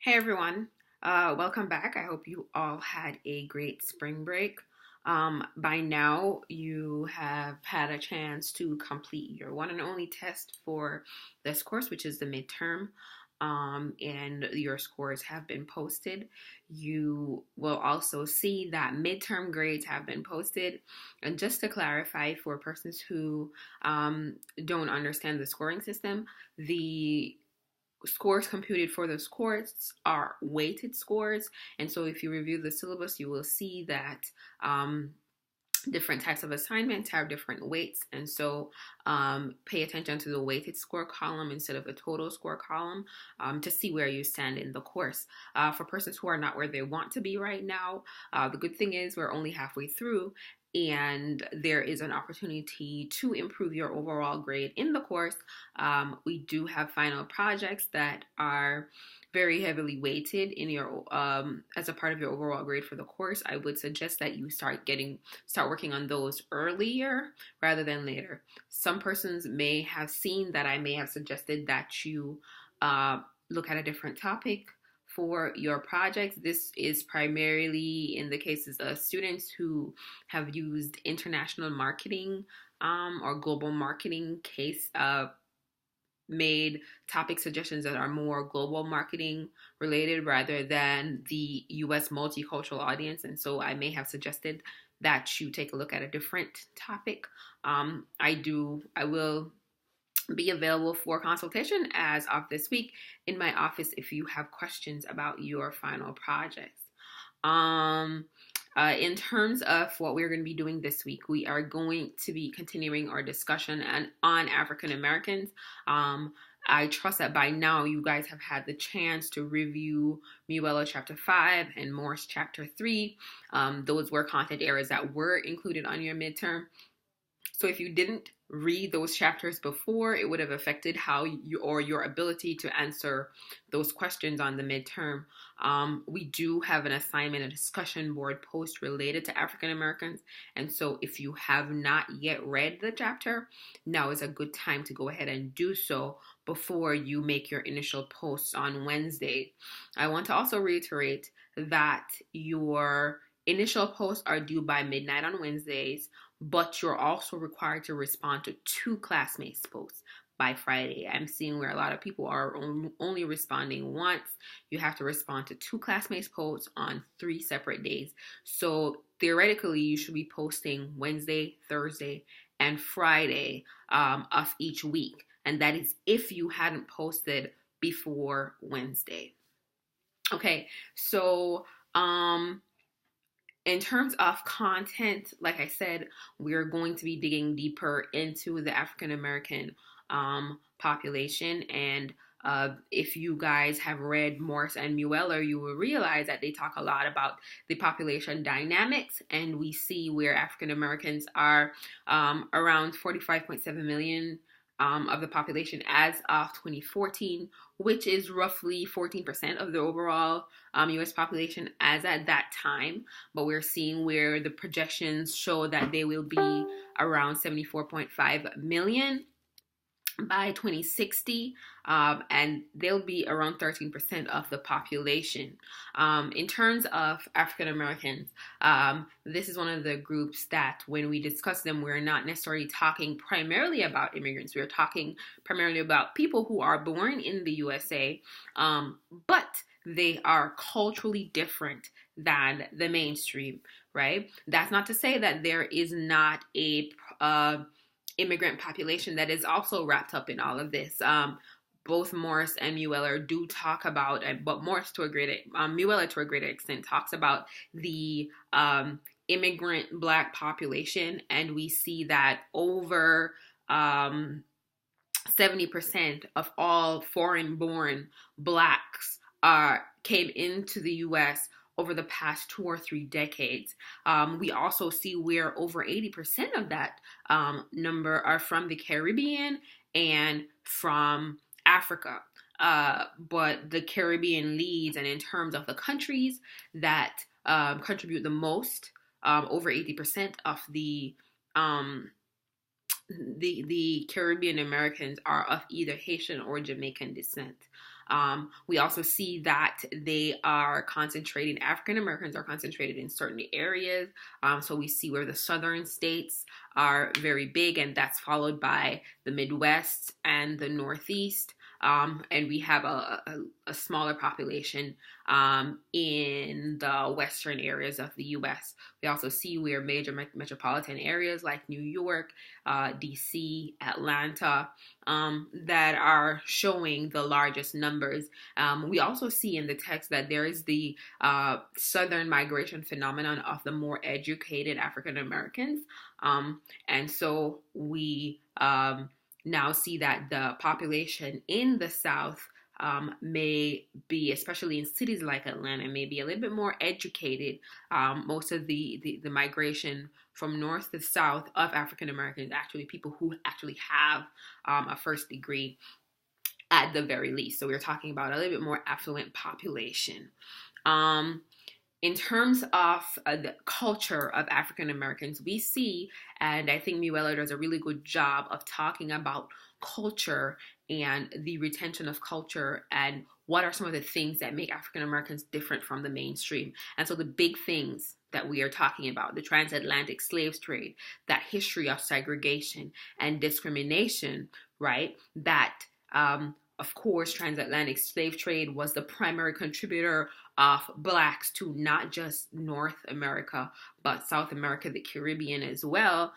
Hey everyone, welcome back. I hope you all had a great spring break. By now, you have had a chance to complete your one and only test for this course, which is the midterm, and your scores have been posted. You will also see that midterm grades have been posted. And just to clarify, for persons who don't understand the scoring system, the scores computed for those courses are weighted scores. And so if you review the syllabus, you will see that different types of assignments have different weights. And so pay attention to the weighted score column instead of the total score column to see where you stand in the course. For persons who are not where they want to be right now, the good thing is we're only halfway through, and there is an opportunity to improve your overall grade in the course. We do have final projects that are very heavily weighted in your as a part of your overall grade for the course. I would suggest that you start working on those earlier rather than later. Some persons may have seen that I may have suggested that you look at a different topic for your projects. This is primarily in the cases of students who have used international marketing or global marketing case made topic suggestions that are more global marketing related rather than the US multicultural audience. And so I may have suggested that you take a look at a different topic. I will be available for consultation as of this week in my office if you have questions about your final projects. Um, in terms of what we're going to be doing this week, we are going to be continuing our discussion on African Americans. I trust that by now you guys have had the chance to review Muella Chapter 5 and Morse Chapter 3. Those were content areas that were included on your midterm. So if you didn't read those chapters before, it would have affected how you or your ability to answer those questions on the midterm. We do have an assignment, a discussion board post related to African Americans. And so if you have not yet read the chapter, now is a good time to go ahead and do so before you make your initial posts on Wednesday. I want to also reiterate that your initial posts are due by midnight on Wednesdays, but you're also required to respond to 2 classmates' posts by Friday. I'm seeing where a lot of people are only responding once. You have to respond to 2 classmates' posts on 3 separate days. So theoretically, you should be posting Wednesday, Thursday, and Friday of each week. And that is if you hadn't posted before Wednesday. Okay, so in terms of content, like I said, we're going to be digging deeper into the African American population. And if you guys have read Morse and Mueller, you will realize that they talk a lot about the population dynamics. And we see where African Americans are around 45.7 million of the population as of 2014, which is roughly 14% of the overall US population as at that time. But we're seeing where the projections show that they will be around 74.5 million by 2060, and they'll be around 13% of the population. In terms of African Americans, this is one of the groups that when we discuss them, we're not necessarily talking primarily about immigrants. We're talking primarily about people who are born in the USA, but they are culturally different than the mainstream, right? That's not to say that there is not a immigrant population that is also wrapped up in all of this. Both Morris and Mueller do talk about, but Morris to a greater, Mueller to a greater extent talks about the immigrant Black population, and we see that over 70% of all foreign-born Blacks came into the U.S. over the past 2 or 3 decades. We also see where over 80% of that number are from the Caribbean and from Africa. But the Caribbean leads, and in terms of the countries that contribute the most, over 80% of the Caribbean Americans are of either Haitian or Jamaican descent. We also see that African Americans are concentrated in certain areas. So we see where the southern states are very big, and that's followed by the Midwest and the Northeast. And we have a smaller population in the western areas of the U.S. We also see where major metropolitan areas like New York, D.C., Atlanta, that are showing the largest numbers. We also see in the text that there is the southern migration phenomenon of the more educated African Americans. And so we now see that the population in the South may be, especially in cities like Atlanta, may be a little bit more educated. Most of the migration from north to south of African Americans, actually people who actually have a first degree at the very least. So we're talking about a little bit more affluent population. In terms of the culture of African Americans, we see, and I think Mueller does a really good job of talking about culture and the retention of culture and what are some of the things that make African Americans different from the mainstream. And so the big things that we are talking about, the transatlantic slave trade, that history of segregation and discrimination, right? That, of course, transatlantic slave trade was the primary contributor of Blacks to not just North America, but South America, the Caribbean as well.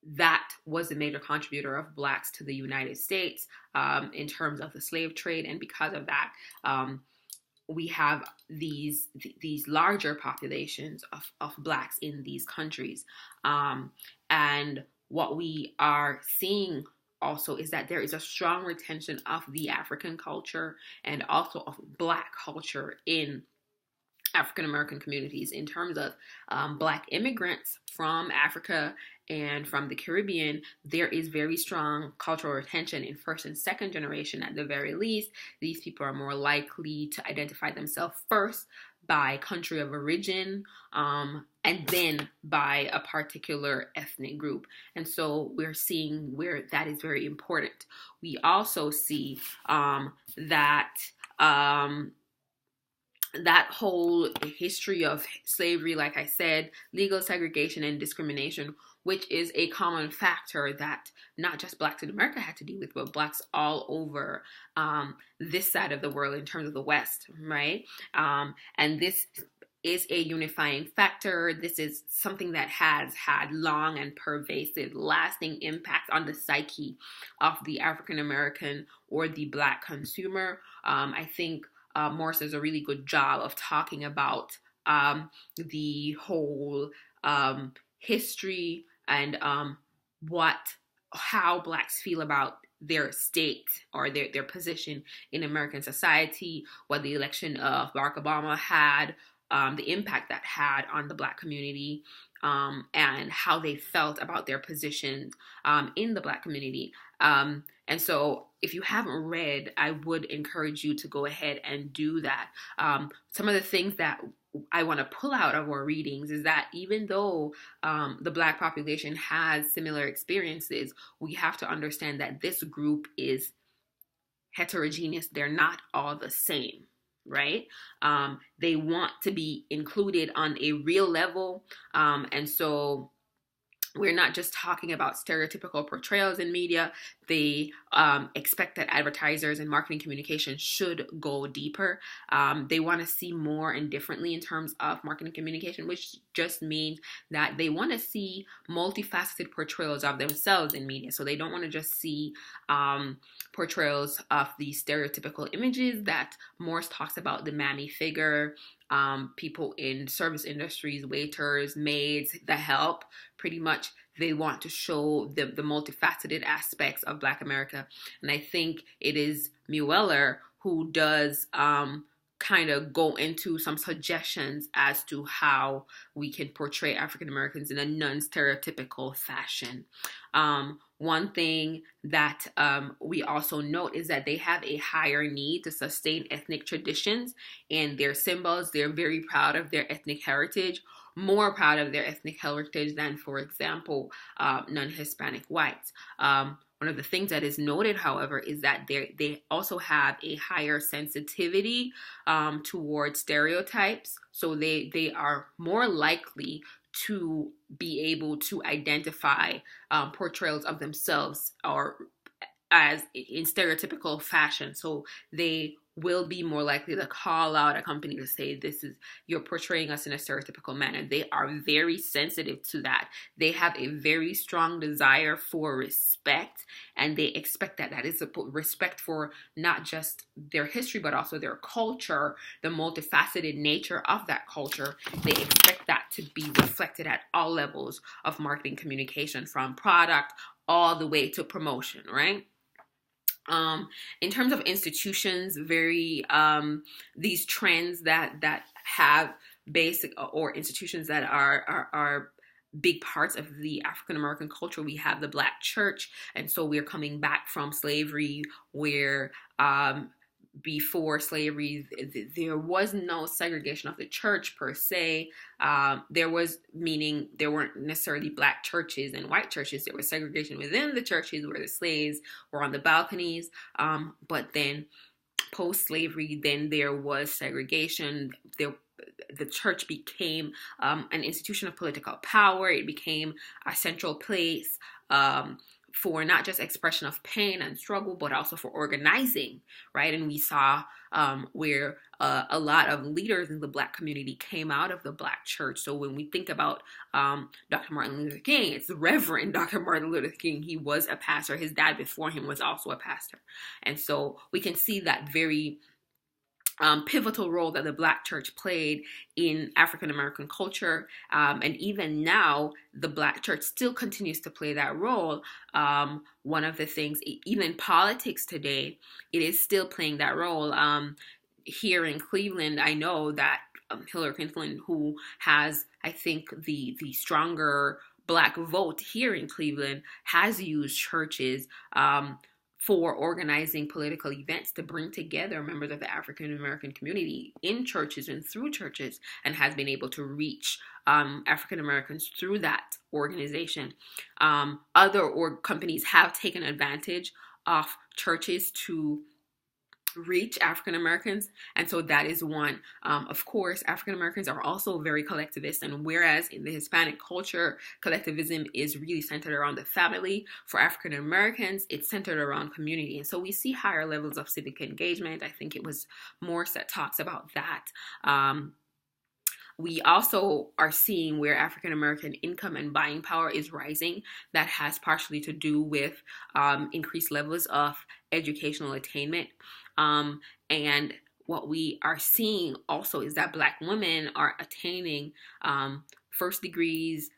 That was the major contributor of Blacks to the United States in terms of the slave trade. And because of that, we have these larger populations of Blacks in these countries. And what we are seeing also is that there is a strong retention of the African culture and also of Black culture in African American communities. In terms of Black immigrants from Africa and from the Caribbean, there is very strong cultural retention in first and second generation at the very least. These people are more likely to identify themselves first by country of origin, and then by a particular ethnic group. And so we're seeing where that is very important. We also see that that whole history of slavery, like I said, legal segregation and discrimination, which is a common factor that not just Blacks in America had to deal with, but Blacks all over this side of the world in terms of the West, right? And this is a unifying factor. This is something that has had long and pervasive, lasting impacts on the psyche of the African American or the Black consumer. I think Morris does a really good job of talking about the whole history and how Blacks feel about their state or their position in American society, what the election of Barack Obama had, the impact that had on the Black community, and how they felt about their positions in the Black community. And so if you haven't read, I would encourage you to go ahead and do that. Some of the things that I want to pull out of our readings is that even though the Black population has similar experiences, we have to understand that this group is heterogeneous. They're not all the same, right? They want to be included on a real level. And so we're not just talking about stereotypical portrayals in media. They expect that advertisers and marketing communication should go deeper. They want to see more and differently in terms of marketing communication, which just means that they want to see multifaceted portrayals of themselves in media. So they don't want to just see portrayals of the stereotypical images that Morris talks about, the mammy figure, people in service industries, waiters, maids, the help. Pretty much they want to show the multifaceted aspects of Black America. And I think it is Mueller who does kind of go into some suggestions as to how we can portray African Americans in a non-stereotypical fashion. One thing that we also note is that they have a higher need to sustain ethnic traditions and their symbols. They're very proud of their ethnic heritage, more proud of their ethnic heritage than, for example, non-Hispanic whites. one of the things that is noted, however, is that they also have a higher sensitivity towards stereotypes. So they are more likely to be able to identify portrayals of themselves or as in stereotypical fashion. So they will be more likely to call out a company to say, this is, you're portraying us in a stereotypical manner. They are very sensitive to that. They have a very strong desire for respect, and they expect that. That is a respect for not just their history, but also their culture, the multifaceted nature of that culture. They expect that to be reflected at all levels of marketing communication, from product all the way to promotion, right? In terms of institutions, these trends that have basic, or institutions that are big parts of the African American culture. We have the Black church, and so we're coming back from slavery, where before slavery, there was no segregation of the church per se. There was, meaning there weren't necessarily Black churches and white churches. There was segregation within the churches where the slaves were on the balconies. But then post-slavery, then there was segregation. The church became an institution of political power. It became a central place for not just expression of pain and struggle, but also for organizing, right? And we saw where a lot of leaders in the Black community came out of the Black church. So when we think about Dr. Martin Luther King, it's the Reverend Dr. Martin Luther King. He was a pastor. His dad before him was also a pastor. And so we can see that very pivotal role that the Black church played in African American culture. And even now, the Black church still continues to play that role. One of the things, even in politics today, it is still playing that role. Here in Cleveland, I know that Hillary Clinton, who has, I think, the stronger Black vote here in Cleveland, has used churches for organizing political events to bring together members of the African American community in churches and through churches, and has been able to reach African Americans through that organization. Other companies have taken advantage of churches to reach African Americans, and so that is one. Of course, African Americans are also very collectivist, and whereas in the Hispanic culture, collectivism is really centered around the family, for African Americans, it's centered around community. And so we see higher levels of civic engagement. I think it was Morse that talks about that. We also are seeing where African American income and buying power is rising. That has partially to do with increased levels of educational attainment. And what we are seeing also is that Black women are attaining first degrees,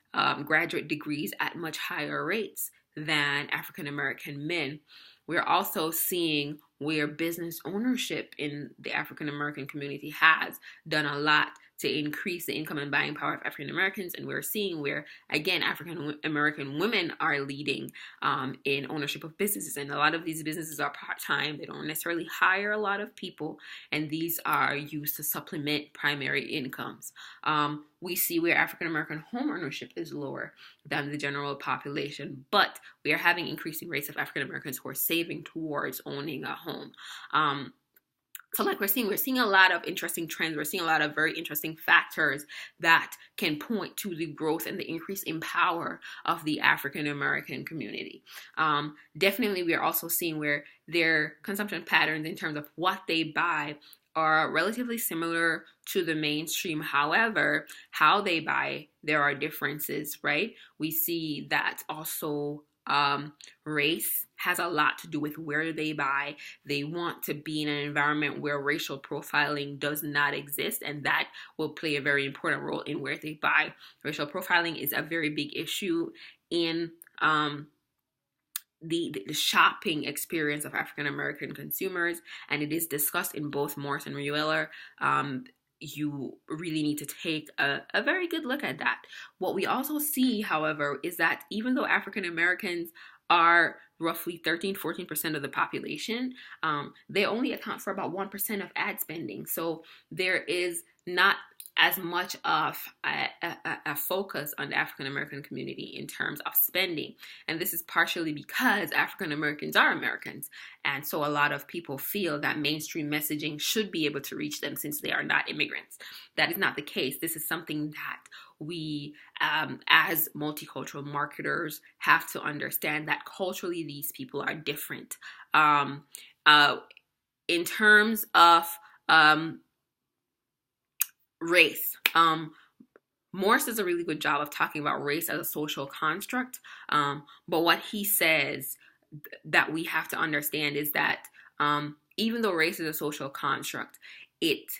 graduate degrees at much higher rates than African American men. We're also seeing where business ownership in the African American community has done a lot to increase the income and buying power of African Americans. And we're seeing where, again, African American women are leading in ownership of businesses. And a lot of these businesses are part-time. They don't necessarily hire a lot of people, and these are used to supplement primary incomes. We see where African American home ownership is lower than the general population, but we are having increasing rates of African Americans who are saving towards owning a home. So like we're seeing a lot of interesting trends. We're seeing a lot of very interesting factors that can point to the growth and the increase in power of the African American community. Definitely, we are also seeing where their consumption patterns in terms of what they buy are relatively similar to the mainstream. However, how they buy, there are differences, right? We see that also race has a lot to do with where they buy. They want to be in an environment where racial profiling does not exist, and that will play a very important role in where they buy. Racial profiling is a very big issue in the shopping experience of African American consumers, and it is discussed in both Morse and Mueller. You really need to take a very good look at that. What we also see, however, is that even though African Americans are roughly 13-14% of the population, they only account for about 1% of ad spending. So there is not as much of a focus on the African American community in terms of spending. And this is partially because African Americans are Americans. And so a lot of people feel that mainstream messaging should be able to reach them since they are not immigrants. That is not the case. This is something that we, as multicultural marketers, have to understand that culturally these people are different. In terms of race, Morse does a really good job of talking about race as a social construct. But what he says that we have to understand is that even though race is a social construct, it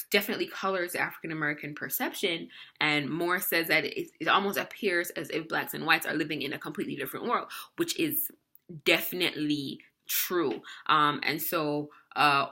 definitely colors African American perception. And Morse says that it almost appears as if blacks and whites are living in a completely different world, which is definitely true. And so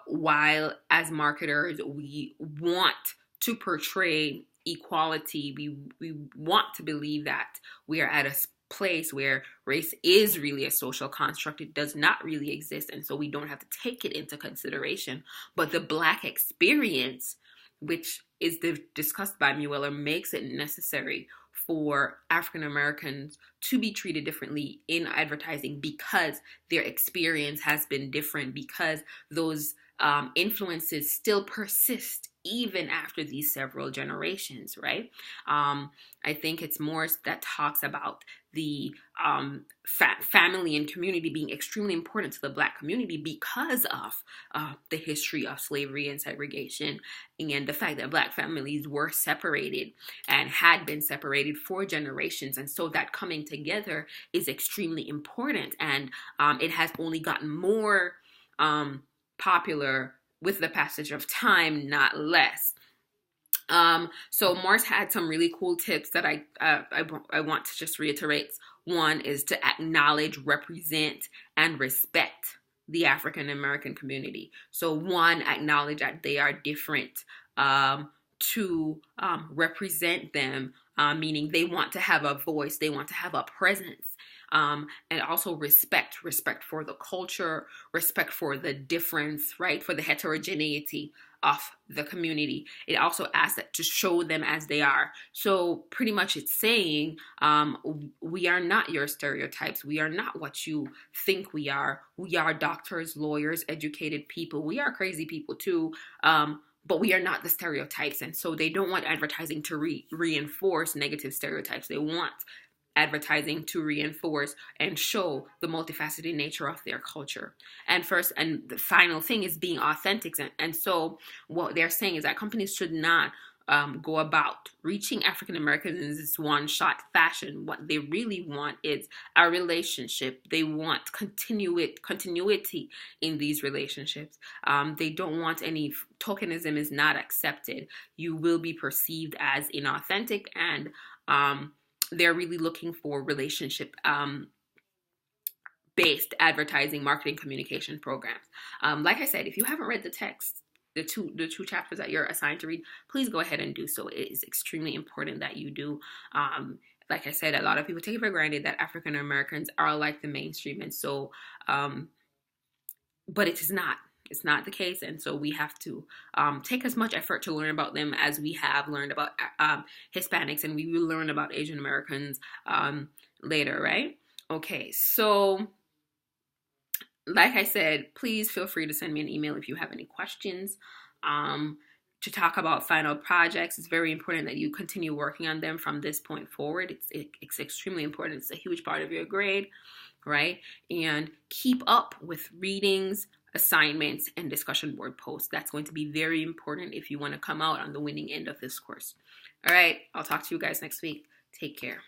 while as marketers we want to portray equality, we want to believe that we are at a place where race is really a social construct. It does not really exist, and so we don't have to take it into consideration. But the Black experience, which is discussed by Mueller, makes it necessary for African Americans to be treated differently in advertising because their experience has been different, because those influences still persist even after these several generations, right? I think it's Morse that talks about the family and community being extremely important to the Black community because of the history of slavery and segregation, and the fact that Black families were separated and had been separated for generations. And so that coming together is extremely important. And it has only gotten more popular with the passage of time, not less. So Morse had some really cool tips that I want to just reiterate. One is to acknowledge, represent, and respect the African American community. So one, acknowledge that they are different. To represent them, meaning they want to have a voice, they want to have a presence. And also respect for the culture, respect for the difference, right? For the heterogeneity of the community. It also asks that to show them as they are. So pretty much it's saying, we are not your stereotypes. We are not what you think we are. We are doctors, lawyers, educated people. We are crazy people too. But we are not the stereotypes. And so they don't want advertising to reinforce negative stereotypes. They want advertising to reinforce and show the multifaceted nature of their culture. And the final thing is being authentic. And so what they're saying is that companies should not go about reaching African Americans in this one-shot fashion. What they really want is a relationship. They want continuity in these relationships. They don't want any tokenism is not accepted. You will be perceived as inauthentic, and they're really looking for relationship based advertising, marketing, communication programs. Like I said, if you haven't read the text, the two chapters that you're assigned to read, please go ahead and do so. It is extremely important that you do. Like I said, a lot of people take it for granted that African Americans are like the mainstream, and so, but it is not. It's not the case, and so we have to take as much effort to learn about them as we have learned about Hispanics, and we will learn about Asian Americans later, right? Okay, so like I said, please feel free to send me an email if you have any questions to talk about final projects. It's very important that you continue working on them from this point forward. It's extremely important. It's a huge part of your grade, right? And keep up with readings, assignments, and discussion board posts. That's going to be very important if you want to come out on the winning end of this course. All right, I'll talk to you guys next week. Take care.